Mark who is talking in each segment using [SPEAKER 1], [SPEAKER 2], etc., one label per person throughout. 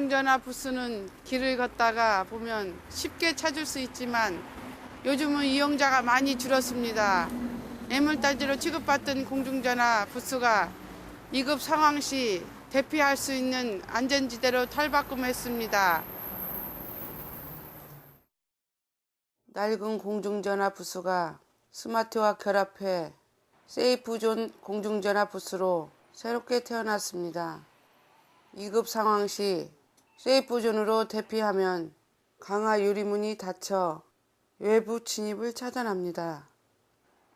[SPEAKER 1] 공중전화 부스는 길을 걷다가 보면 쉽게 찾을 수 있지만 요즘은 이용자가 많이 줄었습니다. 애물단지로 취급받던 공중전화 부스가 위급 상황 시 대피할 수 있는 안전지대로 탈바꿈했습니다. 낡은 공중전화 부스가 스마트와 결합해 세이프존 공중전화 부스로 새롭게 태어났습니다. 위급 상황 시 세이프존으로 대피하면 강화 유리문이 닫혀 외부 침입을 차단합니다.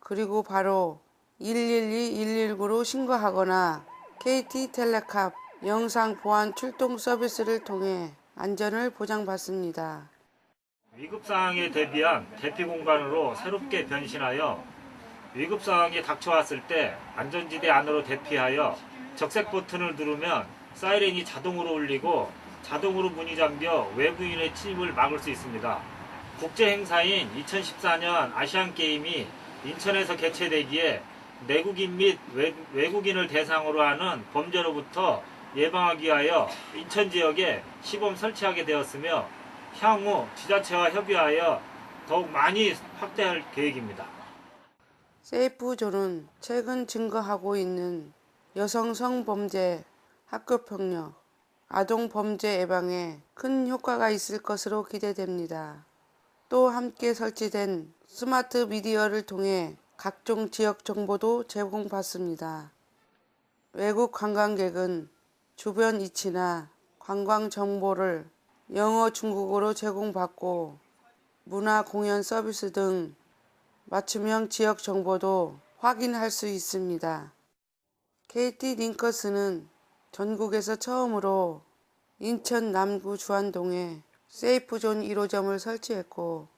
[SPEAKER 1] 그리고 바로 112, 119로 신고하거나 KT텔레캅 영상보안 출동 서비스를 통해 안전을 보장받습니다.
[SPEAKER 2] 위급 상황에 대비한 대피 공간으로 새롭게 변신하여 위급 상황이 닥쳐왔을 때 안전지대 안으로 대피하여 적색 버튼을 누르면 사이렌이 자동으로 울리고 자동으로 문이 잠겨 외부인의 침입을 막을 수 있습니다. 국제 행사인 2014년 아시안게임이 인천에서 개최되기에 내국인 및 외국인을 대상으로 하는 범죄로부터 예방하기 위하여 인천 지역에 시범 설치하게 되었으며 향후 지자체와 협의하여 더욱 많이 확대할 계획입니다.
[SPEAKER 1] 세이프존은 최근 증가하고 있는 여성 성범죄, 학교폭력, 아동범죄 예방에 큰 효과가 있을 것으로 기대됩니다. 또 함께 설치된 스마트 미디어를 통해 각종 지역 정보도 제공받습니다. 외국 관광객은 주변 위치나 관광 정보를 영어, 중국어로 제공받고 문화 공연 서비스 등 맞춤형 지역 정보도 확인할 수 있습니다. KT링커스는 전국에서 처음으로 인천 남구 주안동에 세이프존 1호점을 설치했고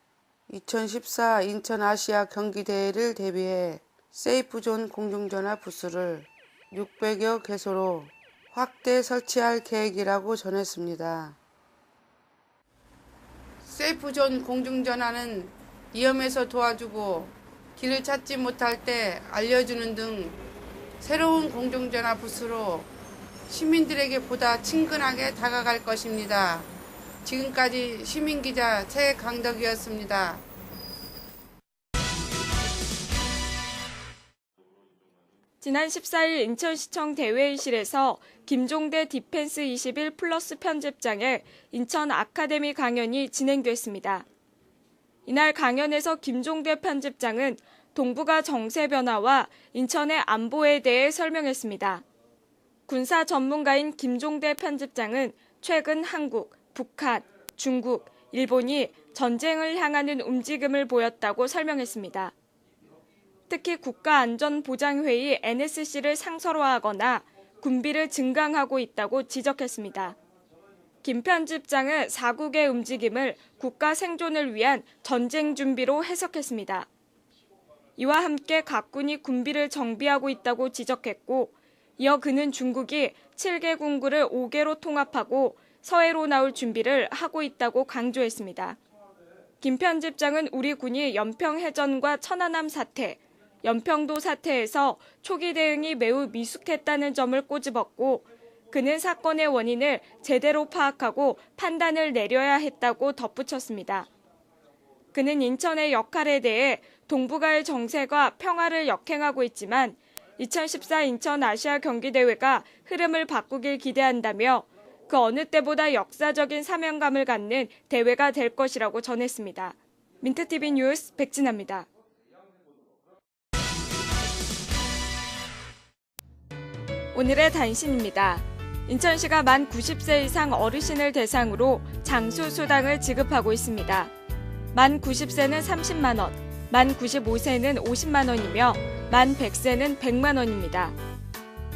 [SPEAKER 1] 2014 인천 아시아 경기대회를 대비해 세이프존 공중전화 부스를 600여 개소로 확대 설치할 계획이라고 전했습니다. 세이프존 공중전화는 위험에서 도와주고 길을 찾지 못할 때 알려주는 등 새로운 공중전화 부스로 시민들에게 보다 친근하게 다가갈 것입니다. 지금까지 시민기자 최강덕이었습니다.
[SPEAKER 3] 지난 14일 인천시청 대회의실에서 김종대 디펜스 21 플러스 편집장의 인천 아카데미 강연이 진행됐습니다. 이날 강연에서 김종대 편집장은 동북아 정세 변화와 인천의 안보에 대해 설명했습니다. 군사 전문가인 김종대 편집장은 최근 한국, 북한, 중국, 일본이 전쟁을 향하는 움직임을 보였다고 설명했습니다. 특히 국가안전보장회의 NSC를 상설화하거나 군비를 증강하고 있다고 지적했습니다. 김 편집장은 사국의 움직임을 국가 생존을 위한 전쟁 준비로 해석했습니다. 이와 함께 각군이 군비를 정비하고 있다고 지적했고, 이어 그는 중국이 7개 군구를 5개로 통합하고 서해로 나올 준비를 하고 있다고 강조했습니다. 김 편집장은 우리 군이 연평해전과 천안함 사태, 연평도 사태에서 초기 대응이 매우 미숙했다는 점을 꼬집었고, 그는 사건의 원인을 제대로 파악하고 판단을 내려야 했다고 덧붙였습니다. 그는 인천의 역할에 대해 동북아의 정세가 평화를 역행하고 있지만 2014 인천 아시아 경기대회가 흐름을 바꾸길 기대한다며 그 어느 때보다 역사적인 사명감을 갖는 대회가 될 것이라고 전했습니다. 민트TV 뉴스 백진아입니다. 오늘의 단신입니다. 인천시가 만 90세 이상 어르신을 대상으로 장수수당을 지급하고 있습니다. 만 90세는 30만 원, 만 95세는 50만 원이며 만 100세는 100만 원입니다.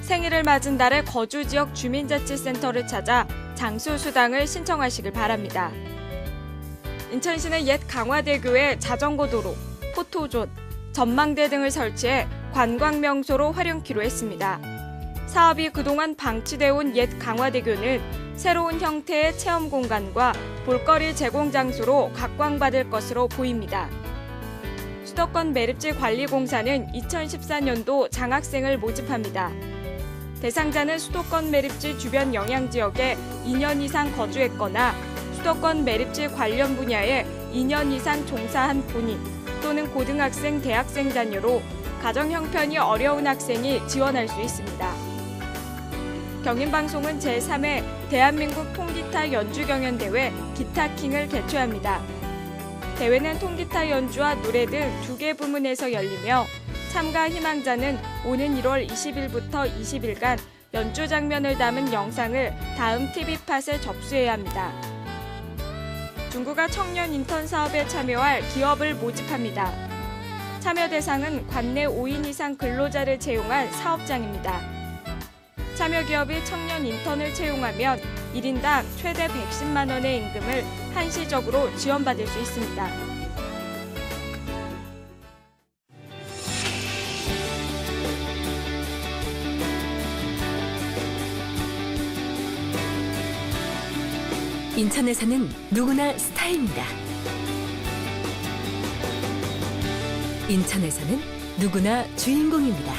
[SPEAKER 3] 생일을 맞은 달에 거주지역 주민자치센터를 찾아 장수수당을 신청하시길 바랍니다. 인천시는 옛 강화대교에 자전거 도로, 포토존, 전망대 등을 설치해 관광명소로 활용키로 했습니다. 사업이 그동안 방치돼 온 옛 강화대교는 새로운 형태의 체험 공간과 볼거리 제공 장소로 각광받을 것으로 보입니다. 수도권 매립지 관리공사는 2014년도 장학생을 모집합니다. 대상자는 수도권 매립지 주변 영향지역에 2년 이상 거주했거나 수도권 매립지 관련 분야에 2년 이상 종사한 본인 또는 고등학생, 대학생 자녀로 가정 형편이 어려운 학생이 지원할 수 있습니다. 경인방송은 제3회 대한민국 통기타 연주경연대회 기타킹을 개최합니다. 대회는 통기타 연주와 노래 등 2개 부문에서 열리며 참가 희망자는 오는 1월 20일부터 20일간 연주 장면을 담은 영상을 다음 TV팟에 접수해야 합니다. 중구가 청년 인턴 사업에 참여할 기업을 모집합니다. 참여 대상은 관내 5인 이상 근로자를 채용한 사업장입니다. 참여 기업이 청년 인턴을 채용하면 1인당 최대 110만 원의 임금을 한시적으로 지원받을 수 있습니다.
[SPEAKER 4] 인천에서는 누구나 스타입니다. 인천에서는 누구나 주인공입니다.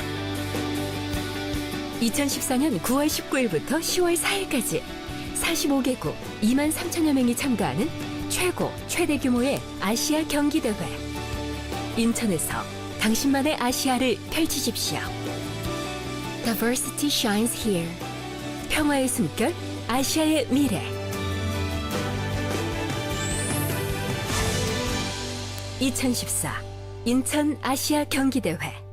[SPEAKER 4] 2014년 9월 19일부터 10월 4일까지 45개국 2만 3천여 명이 참가하는 최대 규모의 아시아 경기대회. 인천에서 당신만의 아시아를 펼치십시오. Diversity shines here. 평화의 숨결, 아시아의 미래. 2014 인천 아시아 경기대회.